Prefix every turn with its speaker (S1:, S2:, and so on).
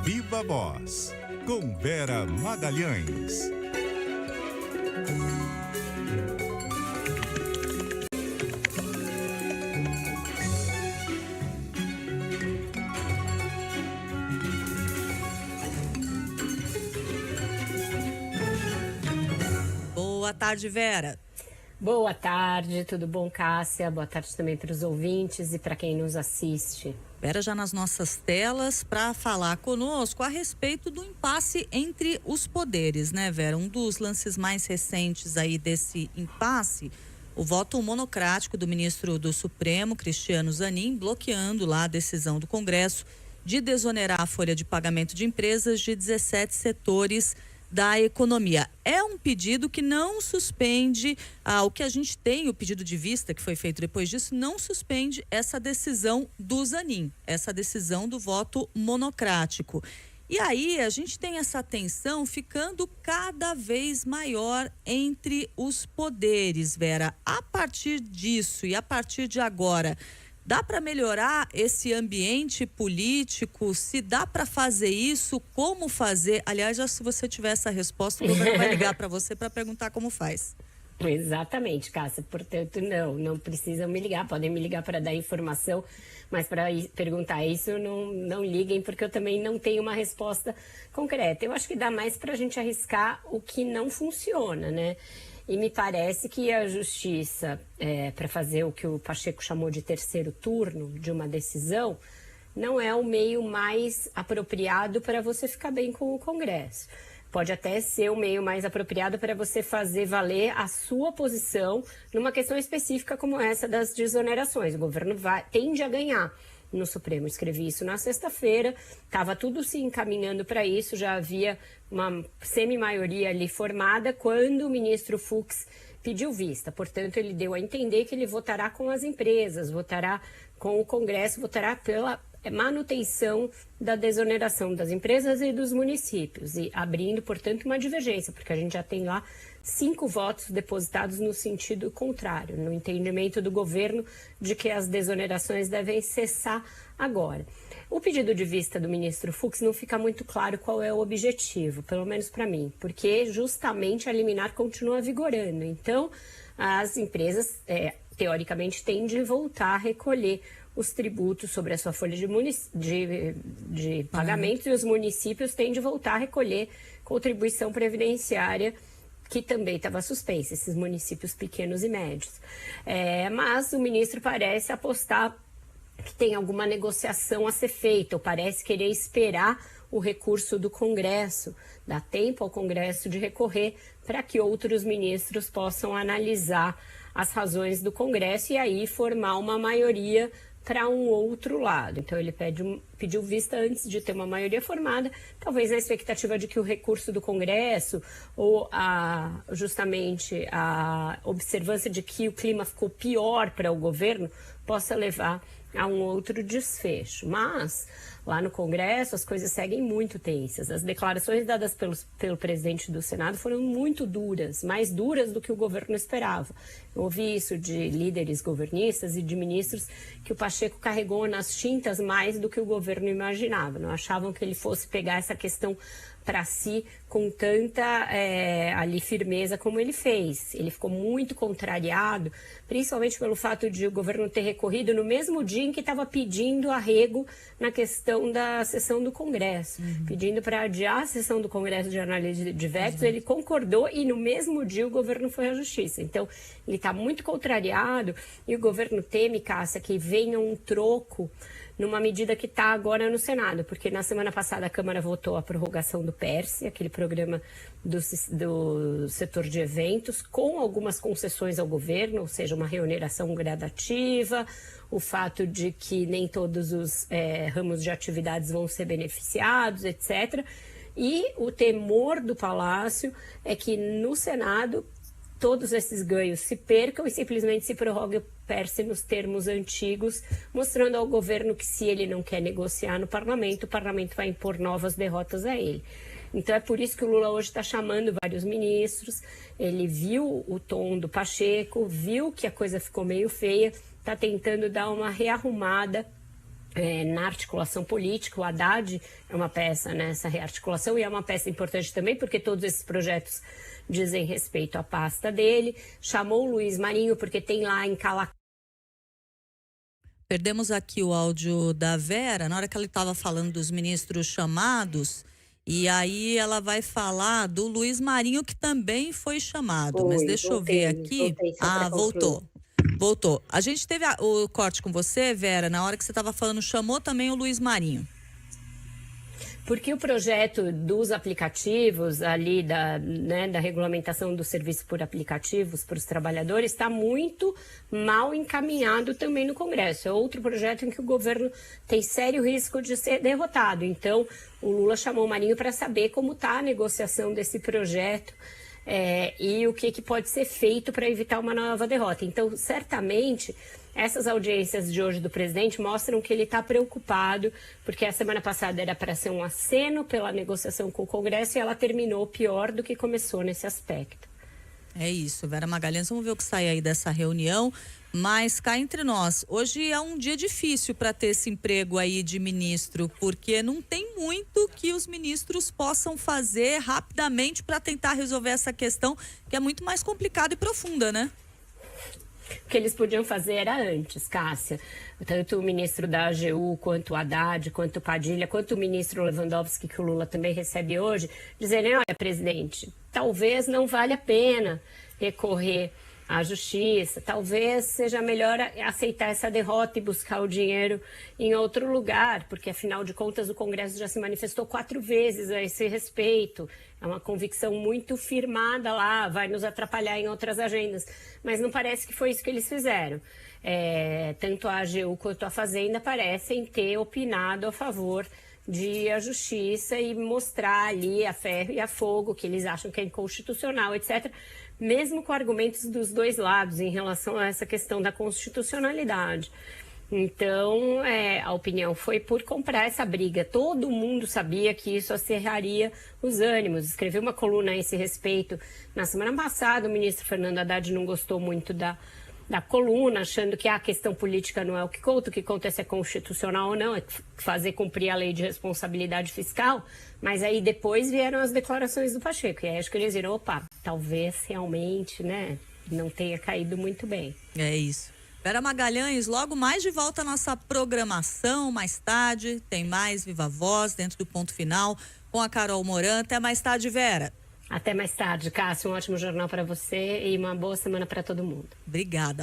S1: Viva Voz, com Vera Magalhães.
S2: Boa tarde, Vera.
S3: Boa tarde, tudo bom, Cássia? Boa tarde também para os ouvintes e para quem nos assiste.
S2: Vera já nas nossas telas para falar conosco a respeito do impasse entre os poderes, né, Vera? Um dos lances mais recentes aí desse impasse, o voto monocrático do ministro do Supremo, Cristiano Zanin, bloqueando lá a decisão do Congresso de desonerar a folha de pagamento de empresas de 17 setores da economia. É um pedido que não suspende o que a gente tem, o pedido de vista que foi feito depois disso, não suspende essa decisão do Zanin, essa decisão do voto monocrático. E aí a gente tem essa tensão ficando cada vez maior entre os poderes, Vera. A partir disso e a partir de agora, dá para melhorar esse ambiente político? Se dá para fazer isso, como fazer? Aliás, já se você tiver essa resposta, o governo vai ligar para você para perguntar como faz.
S3: Exatamente, Cássia. Portanto, não precisam me ligar. Podem me ligar para dar informação, mas para perguntar isso, não liguem, porque eu também não tenho uma resposta concreta. Eu acho que dá mais para a gente arriscar o que não funciona, né? E me parece que a justiça, para fazer o que o Pacheco chamou de terceiro turno de uma decisão, não é o meio mais apropriado para você ficar bem com o Congresso. Pode até ser o meio mais apropriado para você fazer valer a sua posição numa questão específica como essa das desonerações. O governo tende a ganhar no Supremo. Escrevi isso na sexta-feira, estava tudo se encaminhando para isso, já havia uma semi-maioria ali formada quando o ministro Fux pediu vista. Portanto, ele deu a entender que ele votará com as empresas, votará com o Congresso, votará pela manutenção da desoneração das empresas e dos municípios, e abrindo, portanto, uma divergência, porque a gente já tem lá 5 votos depositados no sentido contrário, no entendimento do governo de que as desonerações devem cessar agora. O pedido de vista do ministro Fux não fica muito claro qual é o objetivo, pelo menos para mim, porque justamente a liminar continua vigorando. Então, as empresas, teoricamente, têm de voltar a recolher os tributos sobre a sua folha de pagamentos, e os municípios têm de voltar a recolher contribuição previdenciária, que também estava suspensa, esses municípios pequenos e médios. Mas o ministro parece apostar que tem alguma negociação a ser feita, ou parece querer esperar o recurso do Congresso, dar tempo ao Congresso de recorrer para que outros ministros possam analisar as razões do Congresso e aí formar uma maioria para um outro lado. Então ele pediu vista antes de ter uma maioria formada, talvez na expectativa de que o recurso do Congresso ou justamente a observância de que o clima ficou pior para o governo possa levar a um outro desfecho. Mas lá no Congresso as coisas seguem muito tensas. As declarações dadas pelo presidente do Senado foram muito duras, mais duras do que o governo esperava. Eu ouvi isso de líderes governistas e de ministros que o Pacheco carregou nas tintas mais do que o governo imaginava. Não achavam que ele fosse pegar essa questão para si com tanta ali firmeza como ele fez. Ele ficou muito contrariado, principalmente pelo fato de o governo ter recorrido no mesmo dia em que estava pedindo arrego na questão da sessão do Congresso, pedindo para adiar a sessão do Congresso de análise de vetos. Ele concordou e no mesmo dia o governo foi à justiça. Então ele está muito contrariado e o governo teme, Cássia, que venha um troco numa medida que está agora no Senado, porque na semana passada a Câmara votou a prorrogação do PERSE, aquele programa do setor de eventos, com algumas concessões ao governo, ou seja, uma reoneração gradativa, o fato de que nem todos os ramos de atividades vão ser beneficiados, etc. E o temor do Palácio é que no Senado todos esses ganhos se percam e simplesmente se prorrogue o PERSE nos termos antigos, mostrando ao governo que se ele não quer negociar no parlamento, o parlamento vai impor novas derrotas a ele. Então é por isso que o Lula hoje está chamando vários ministros, ele viu o tom do Pacheco, viu que a coisa ficou meio feia, está tentando dar uma rearrumada na articulação política. O Haddad é uma peça nessa rearticulação e é uma peça importante também porque todos esses projetos dizem respeito à pasta dele. Chamou o Luiz Marinho porque tem lá em
S2: Perdemos aqui o áudio da Vera, na hora que ela estava falando dos ministros chamados, e aí ela vai falar do Luiz Marinho, que também foi chamado. Mas deixa eu ver aqui. Voltou. A gente teve o corte com você, Vera, na hora que você estava falando, chamou também o Luiz Marinho.
S3: Porque o projeto dos aplicativos ali da regulamentação do serviço por aplicativos para os trabalhadores está muito mal encaminhado também no Congresso. É outro projeto em que o governo tem sério risco de ser derrotado. Então, o Lula chamou o Marinho para saber como está a negociação desse projeto e o que pode ser feito para evitar uma nova derrota. Então, certamente, essas audiências de hoje do presidente mostram que ele está preocupado, porque a semana passada era para ser um aceno pela negociação com o Congresso e ela terminou pior do que começou nesse aspecto.
S2: É isso, Vera Magalhães, vamos ver o que sai aí dessa reunião, mas cá entre nós, hoje é um dia difícil para ter esse emprego aí de ministro, porque não tem muito que os ministros possam fazer rapidamente para tentar resolver essa questão, que é muito mais complicada e profunda, né?
S3: O que eles podiam fazer era antes, Cássia. Tanto o ministro da AGU, quanto o Haddad, quanto o Padilha, quanto o ministro Lewandowski, que o Lula também recebe hoje, dizerem, olha, presidente, talvez não valha a pena recorrer à justiça, talvez seja melhor aceitar essa derrota e buscar o dinheiro em outro lugar, porque afinal de contas o Congresso já se manifestou 4 vezes a esse respeito. É uma convicção muito firmada lá, vai nos atrapalhar em outras agendas. Mas não parece que foi isso que eles fizeram. Tanto a AGU quanto a Fazenda parecem ter opinado a favor de a justiça e mostrar ali a ferro e a fogo, que eles acham que é inconstitucional, etc., mesmo com argumentos dos dois lados em relação a essa questão da constitucionalidade. Então, a opinião foi por comprar essa briga. Todo mundo sabia que isso acerraria os ânimos. Escreveu uma coluna a esse respeito na semana passada. O ministro Fernando Haddad não gostou muito da coluna, achando que a questão política não é o que conta é se é constitucional ou não, é fazer cumprir a lei de responsabilidade fiscal. Mas aí depois vieram as declarações do Pacheco. E aí acho que eles viram, opa, talvez realmente, não tenha caído muito bem.
S2: É isso. Vera Magalhães, logo mais de volta à nossa programação, mais tarde, tem mais Viva Voz dentro do Ponto Final com a Carol Moran. Até mais tarde, Vera.
S3: Até mais tarde, Cássio. Um ótimo jornal para você e uma boa semana para todo mundo.
S2: Obrigada.